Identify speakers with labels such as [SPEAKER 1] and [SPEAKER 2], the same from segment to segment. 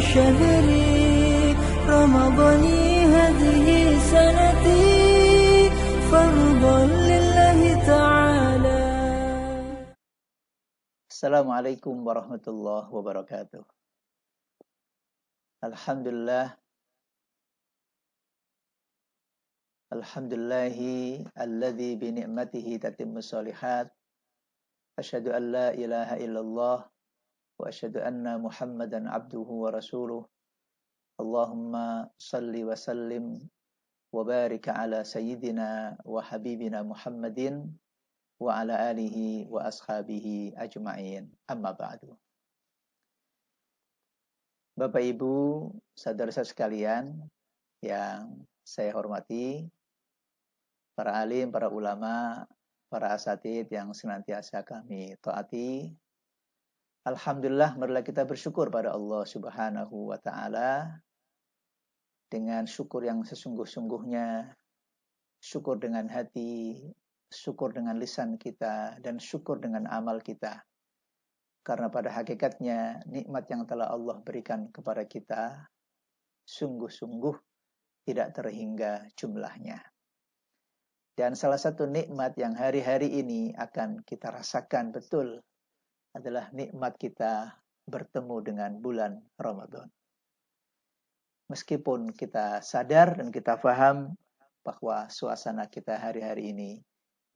[SPEAKER 1] شهري رمضان هذه سنتي فرضا لله تعالى.
[SPEAKER 2] Assalamualaikum warahmatullahi wabarakatuh. Alhamdulillahi alladzi bi ni'matihi tatimmus shalihat. Asyhadu an la ilaha illallah wa asyhadu anna Muhammadan abduhu wa rasuluh. Allahumma salli wa sallim wa barik ala sayyidina wa habibina Muhammadin wa ala alihi wa ashabihi ajma'in. Amma ba'du. Bapak Ibu, saudara-saudara sekalian yang saya hormati, para alim, para ulama, para asatidz yang senantiasa kami taati. Alhamdulillah, marilah kita bersyukur pada Allah Subhanahu wa taala dengan syukur yang sesungguh-sungguhnya, syukur dengan hati, syukur dengan lisan kita, dan syukur dengan amal kita. Karena pada hakikatnya nikmat yang telah Allah berikan kepada kita sungguh-sungguh tidak terhingga jumlahnya. Dan salah satu nikmat yang hari-hari ini akan kita rasakan betul adalah nikmat kita bertemu dengan bulan Ramadan. Meskipun kita sadar dan kita paham bahwa suasana kita hari-hari ini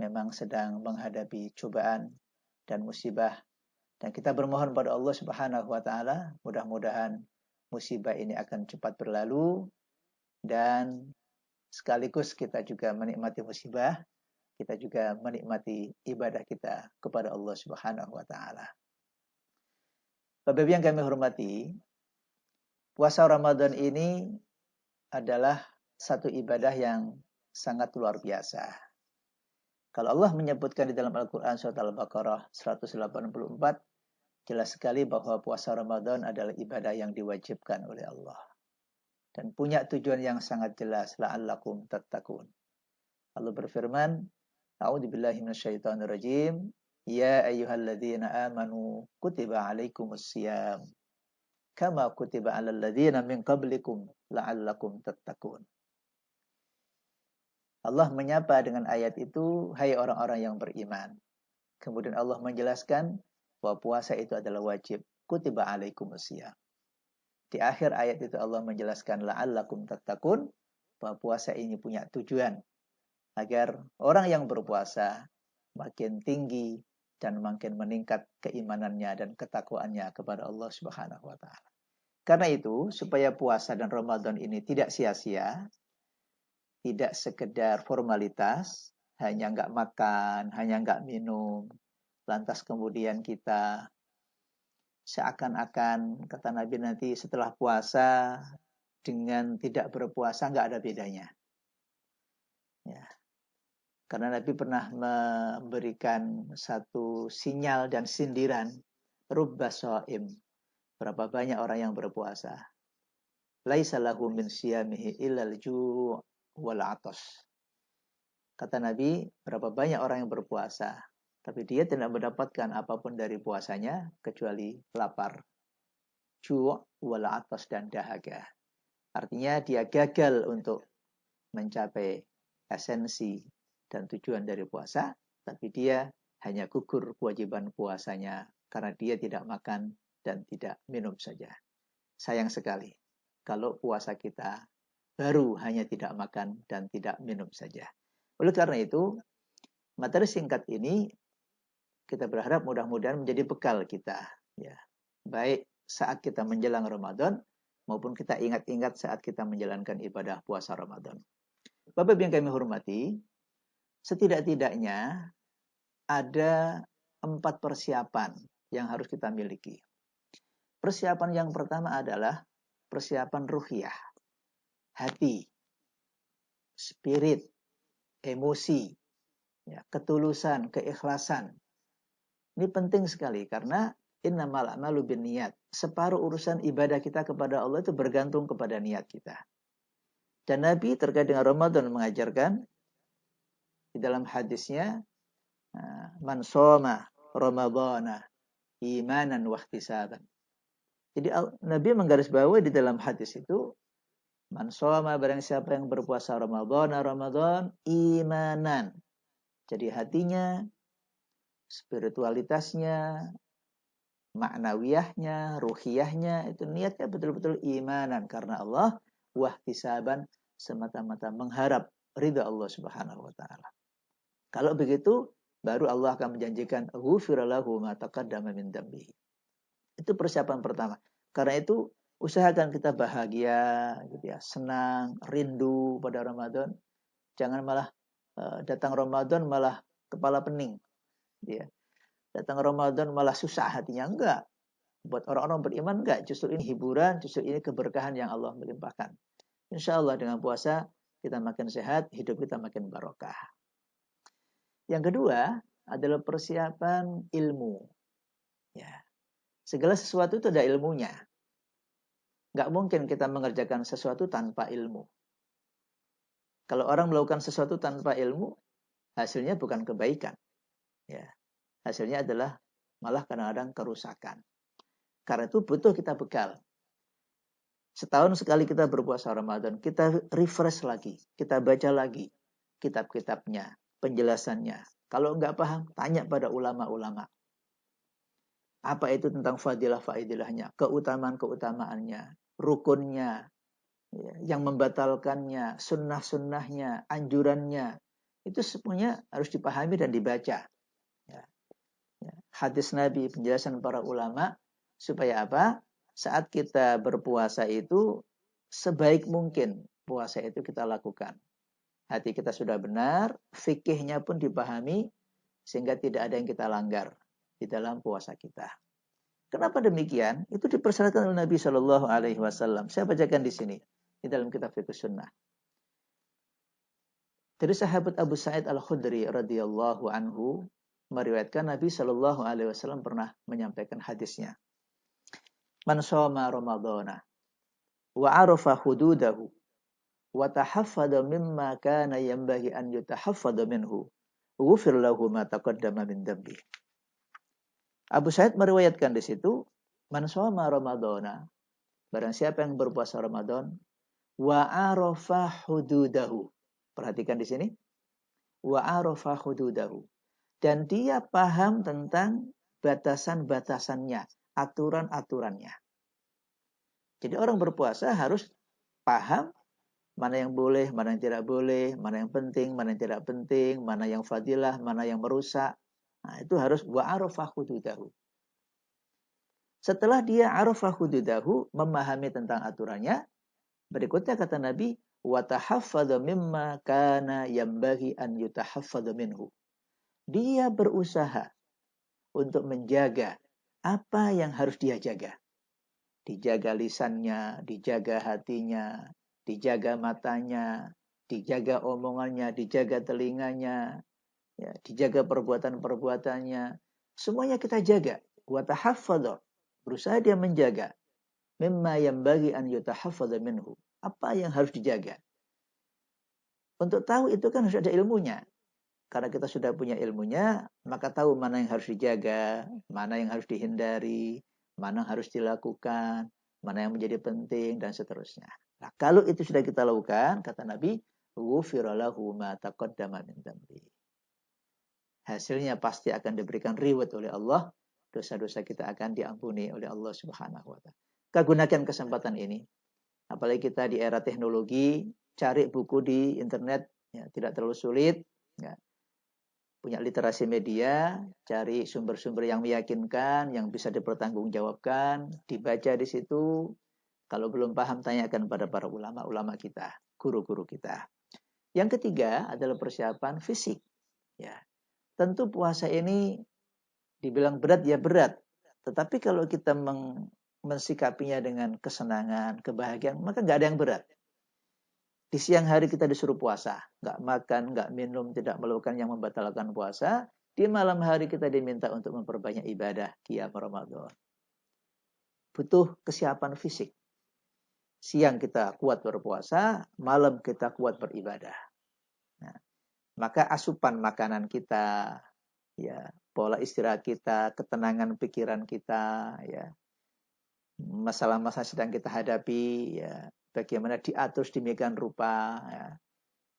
[SPEAKER 2] memang sedang menghadapi cobaan dan musibah, dan kita bermohon pada Allah Subhanahu wa taala mudah-mudahan musibah ini akan cepat berlalu, dan sekaligus kita juga menikmati musibah, kita juga menikmati ibadah kita kepada Allah Subhanahu wa taala. Bapak-Ibu yang kami hormati, puasa Ramadan ini adalah satu ibadah yang sangat luar biasa. Kalau Allah menyebutkan di dalam Al-Qur'an surat Al-Baqarah 184, jelas sekali bahwa puasa Ramadan adalah ibadah yang diwajibkan oleh Allah dan punya tujuan yang sangat jelas, la'allakum tattaqun. Allah berfirman, a'udzubillahi minasyaitonirrajim, ya ayyuhalladzina amanu kutiba alaikumussyiyam kama kutiba 'alal ladzina min qablikum la'allakum tattaqun. Allah menyapa dengan ayat itu, hai orang-orang yang beriman. Kemudian Allah menjelaskan bahwa puasa itu adalah wajib. Kutiba alaikumussyiyam. Di akhir ayat itu Allah menjelaskan la'allakum tattaqun, bahwa puasa ini punya tujuan agar orang yang berpuasa makin tinggi dan makin meningkat keimanannya dan ketakwaannya kepada Allah Subhanahu wa taala. Karena itu, supaya puasa dan Ramadan ini tidak sia-sia, tidak sekedar formalitas, hanya enggak makan, hanya enggak minum, lantas kemudian kita seakan-akan, kata Nabi, nanti setelah puasa dengan tidak berpuasa enggak ada bedanya. Ya. Karena Nabi pernah memberikan satu sinyal dan sindiran, rubba shaim, berapa banyak orang yang berpuasa. Laisa lahu min siyamihi illal ju' wal 'atas. Kata Nabi, berapa banyak orang yang berpuasa, tapi dia tidak mendapatkan apapun dari puasanya kecuali lapar, ju' wal 'atas, dan dahaga. Artinya dia gagal untuk mencapai esensi dan tujuan dari puasa, tapi dia hanya gugur kewajiban puasanya karena dia tidak makan dan tidak minum saja. Sayang sekali kalau puasa kita baru hanya tidak makan dan tidak minum saja. Oleh karena itu, materi singkat ini kita berharap mudah-mudahan menjadi bekal kita, ya, baik saat kita menjelang Ramadan maupun kita ingat-ingat saat kita menjalankan ibadah puasa Ramadan. Bapak yang kami hormati, setidak-tidaknya ada 4 persiapan yang harus kita miliki. Persiapan yang pertama adalah persiapan ruhiyah, hati, spirit, emosi, ya, ketulusan, keikhlasan. Ini penting sekali karena innamal a'malu binniyat. Separuh urusan ibadah kita kepada Allah itu bergantung kepada niat kita. Dan Nabi terkait dengan Ramadan mengajarkan di dalam hadisnya, man shoma ramadhana imanan wa ihtisaban Jadi Nabi menggarisbawahi di dalam hadis itu, man shoma, barang siapa yang berpuasa Ramadan imanan. Jadi hatinya, spiritualitasnya, maknawiyahnya, ruhiyahnya, itu niatnya betul-betul imanan karena Allah, wahtisaban, semata-mata mengharap ridha Allah Subhanahu wa taala. Kalau begitu, baru Allah akan menjanjikan ghufira lahu ma taqaddama min dzambihi. Itu persiapan pertama. Karena itu usahakan kita bahagia gitu ya, senang, rindu pada Ramadan. Jangan malah datang Ramadan malah kepala pening. Ya. Datang Ramadan malah susah hatinya, enggak. Buat orang-orang beriman enggak, justru ini hiburan, justru ini keberkahan yang Allah melimpahkan. Insya Allah dengan puasa kita makin sehat, hidup kita makin barokah. Yang kedua adalah persiapan ilmu. Ya. Segala sesuatu itu ada ilmunya. Enggak mungkin kita mengerjakan sesuatu tanpa ilmu. Kalau orang melakukan sesuatu tanpa ilmu, hasilnya bukan kebaikan. Ya. Hasilnya adalah malah kadang-kadang kerusakan. Karena itu butuh kita bekal. Setahun sekali kita berpuasa Ramadan, kita refresh lagi, kita baca lagi kitab-kitabnya, penjelasannya. Kalau enggak paham, tanya pada ulama-ulama. Apa itu tentang fadilah-fadilahnya, keutamaan-keutamaannya, rukunnya, yang membatalkannya, sunnah-sunnahnya, anjurannya. Itu semuanya harus dipahami dan dibaca. Hadis Nabi, penjelasan para ulama, supaya apa? Saat kita berpuasa itu sebaik mungkin puasa itu kita lakukan. Hati kita sudah benar, fikihnya pun dipahami sehingga tidak ada yang kita langgar di dalam puasa kita. Kenapa demikian? Itu dipersyaratkan oleh Nabi Shallallahu Alaihi Wasallam. Saya bacakan di sini di dalam kitab Fiqh Sunnah. Dari sahabat Abu Sa'id Al-Khudri radhiyallahu anhu meriwayatkan Nabi Shallallahu Alaihi Wasallam pernah menyampaikan hadisnya. Man shoma Ramadana wa arafa hududahu wa tahaffadha mimma kana yanbaghi an yutahaffadha minhu ghufir lahu ma taqaddama min dhanbi. Abu Sa'id meriwayatkan di situ, man shoma Ramadana, barang siapa yang berpuasa Ramadan wa arafa hududahu. Perhatikan di sini. Wa arafa hududahu. Dan dia paham tentang batasan-batasannya, aturan-aturannya. Jadi orang berpuasa harus paham mana yang boleh, mana yang tidak boleh, mana yang penting, mana yang tidak penting, mana yang fadilah, mana yang merusak. Nah, itu harus wa'arafa hududahu. Setelah dia arafa hududahu, memahami tentang aturannya, berikutnya kata Nabi, wa tahaffadha mimma kana yambaghi an yutahaffadha minhu. Dia berusaha untuk menjaga apa yang harus dia jaga. Dijaga lisannya, dijaga hatinya, dijaga matanya, dijaga omongannya, dijaga telinganya, ya, dijaga perbuatan-perbuatannya. Semuanya kita jaga. Wa tahaffadha, berusaha dia menjaga. Mimma yambaghi an yutahaffadha minhu. Apa yang harus dijaga? Untuk tahu itu kan harus ada ilmunya. Karena kita sudah punya ilmunya, maka tahu mana yang harus dijaga, mana yang harus dihindari, mana yang harus dilakukan, mana yang menjadi penting, dan seterusnya. Nah, kalau itu sudah kita lakukan, kata Nabi, ghufira lahu ma taqaddama min dzambi. Hasilnya pasti akan diberikan reward oleh Allah, dosa-dosa kita akan diampuni oleh Allah Subhanahu wa taala. Kita gunakan kesempatan ini. Apalagi kita di era teknologi, cari buku di internet, ya, tidak terlalu sulit, ya. Punya literasi media, cari sumber-sumber yang meyakinkan, yang bisa dipertanggungjawabkan, dibaca di situ. Kalau belum paham, tanyakan pada para ulama-ulama kita, guru-guru kita. Yang ketiga adalah persiapan fisik. Ya, tentu puasa ini dibilang berat, ya berat. Tetapi kalau kita mensikapinya dengan kesenangan, kebahagiaan, maka nggak ada yang berat. Di siang hari kita disuruh puasa, nggak makan, nggak minum, tidak melakukan yang membatalkan puasa. Di malam hari kita diminta untuk memperbanyak ibadah qiyam Ramadan. Butuh kesiapan fisik. Siang kita kuat berpuasa, malam kita kuat beribadah. Nah, maka asupan makanan kita, ya, pola istirahat kita, ketenangan pikiran kita, ya, masalah-masalah sedang kita hadapi, ya, bagaimana diatur sedemikian rupa, ya,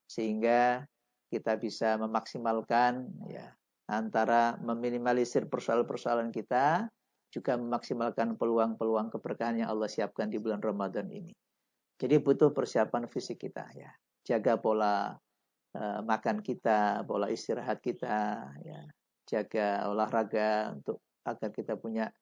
[SPEAKER 2] sehingga kita bisa memaksimalkan, ya, antara meminimalisir persoalan-persoalan kita, juga memaksimalkan peluang-peluang keberkahan yang Allah siapkan di bulan Ramadan ini. Jadi butuh persiapan fisik kita, ya. Jaga pola makan kita, pola istirahat kita, ya. Jaga olahraga untuk agar kita punya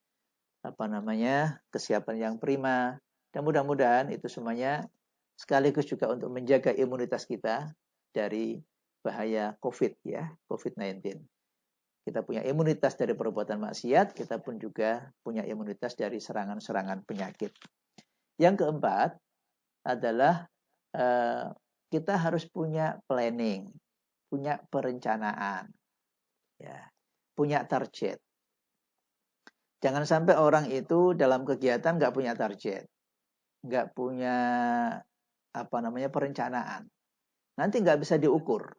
[SPEAKER 2] kesiapan yang prima. Dan mudah-mudahan itu semuanya sekaligus juga untuk menjaga imunitas kita dari bahaya COVID, ya, COVID-19. Kita punya imunitas dari perbuatan maksiat, kita pun juga punya imunitas dari serangan-serangan penyakit. Yang keempat adalah kita harus punya planning, punya perencanaan, ya, punya target. Jangan sampai orang itu dalam kegiatan nggak punya target, nggak punya perencanaan. Nanti nggak bisa diukur.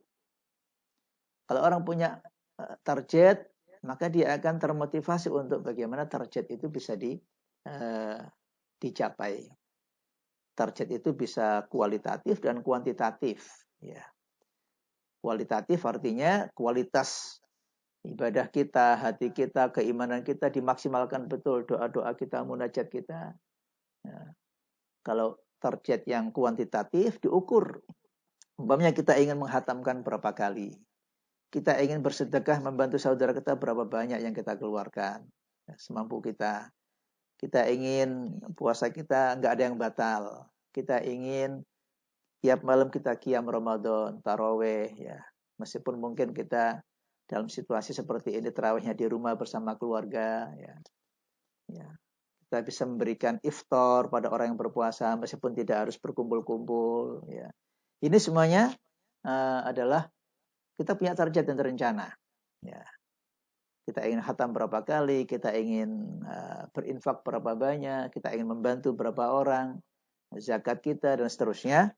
[SPEAKER 2] Kalau orang punya target, maka dia akan termotivasi untuk bagaimana target itu bisa dicapai. Target itu bisa kualitatif dan kuantitatif. Ya. Kualitatif artinya kualitas ibadah kita, hati kita, keimanan kita dimaksimalkan betul, doa-doa kita, munajat kita. Ya. Kalau target yang kuantitatif diukur. Umpamanya kita ingin menghatamkan berapa kali. Kita ingin bersedekah membantu saudara kita berapa banyak yang kita keluarkan. Ya, semampu kita. Kita ingin puasa kita nggak ada yang batal. Kita ingin tiap malam kita qiyam Ramadan, taraweh, ya. Meskipun mungkin kita dalam situasi seperti ini tarawihnya di rumah bersama keluarga, ya. Ya. Kita bisa memberikan iftar pada orang yang berpuasa meskipun tidak harus berkumpul-kumpul, ya. Ini semuanya adalah kita punya target dan rencana, ya. Kita ingin khatam berapa kali, kita ingin berinfak berapa banyak, kita ingin membantu berapa orang, zakat kita dan seterusnya.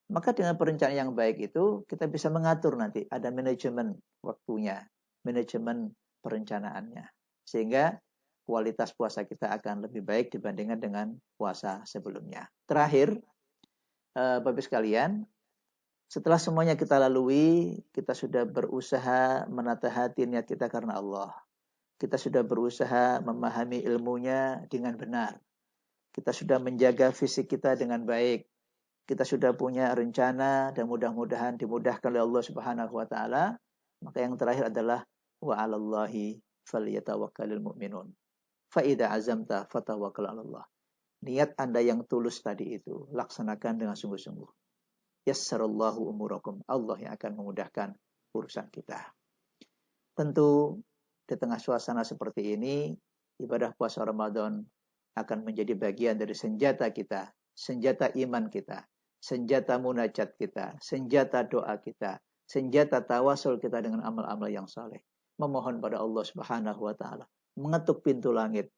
[SPEAKER 2] Maka dengan perencanaan yang baik itu kita bisa mengatur nanti, ada manajemen waktunya, manajemen perencanaannya, sehingga kualitas puasa kita akan lebih baik dibandingkan dengan puasa sebelumnya. Terakhir, Bapak sekalian, setelah semuanya kita lalui, kita sudah berusaha menata hati niat kita karena Allah. Kita sudah berusaha memahami ilmunya dengan benar. Kita sudah menjaga fisik kita dengan baik. Kita sudah punya rencana dan mudah-mudahan dimudahkan oleh Allah Subhanahu wa taala. Maka yang terakhir adalah wa 'alallahi falyatawakkalul mu'minun. Fa idza azamta fatawakkal 'alallah. Niat Anda yang tulus tadi itu laksanakan dengan sungguh-sungguh. Yassarallahu umurakum. Allah yang akan memudahkan urusan kita. Tentu di tengah suasana seperti ini, ibadah puasa Ramadan akan menjadi bagian dari senjata kita, senjata iman kita, senjata munajat kita, senjata doa kita, senjata tawasul kita dengan amal-amal yang saleh. Memohon pada Allah Subhanahu wa taala, mengetuk pintu langit.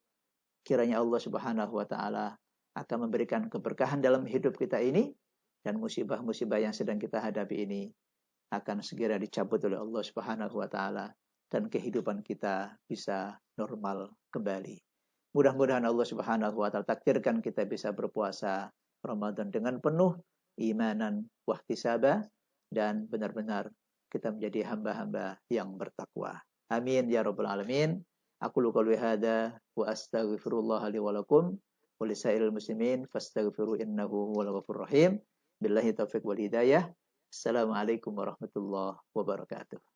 [SPEAKER 2] Kiranya Allah Subhanahu wa taala akan memberikan keberkahan dalam hidup kita ini, dan musibah-musibah yang sedang kita hadapi ini akan segera dicabut oleh Allah Subhanahu wa taala dan kehidupan kita bisa normal kembali. Mudah-mudahan Allah Subhanahu wa taala takdirkan kita bisa berpuasa Ramadan dengan penuh imanan wahtisaba dan benar-benar kita menjadi hamba-hamba yang bertakwa. Amin ya rabbal alamin. Aqulu qouli hadza wa astaghfirullah li wa lakum wa lisairil muslimin fastaghfiru innahu huwal ghafurur rahim. Billahi taufiq wal hidayah. Assalamualaikum warahmatullahi wabarakatuh.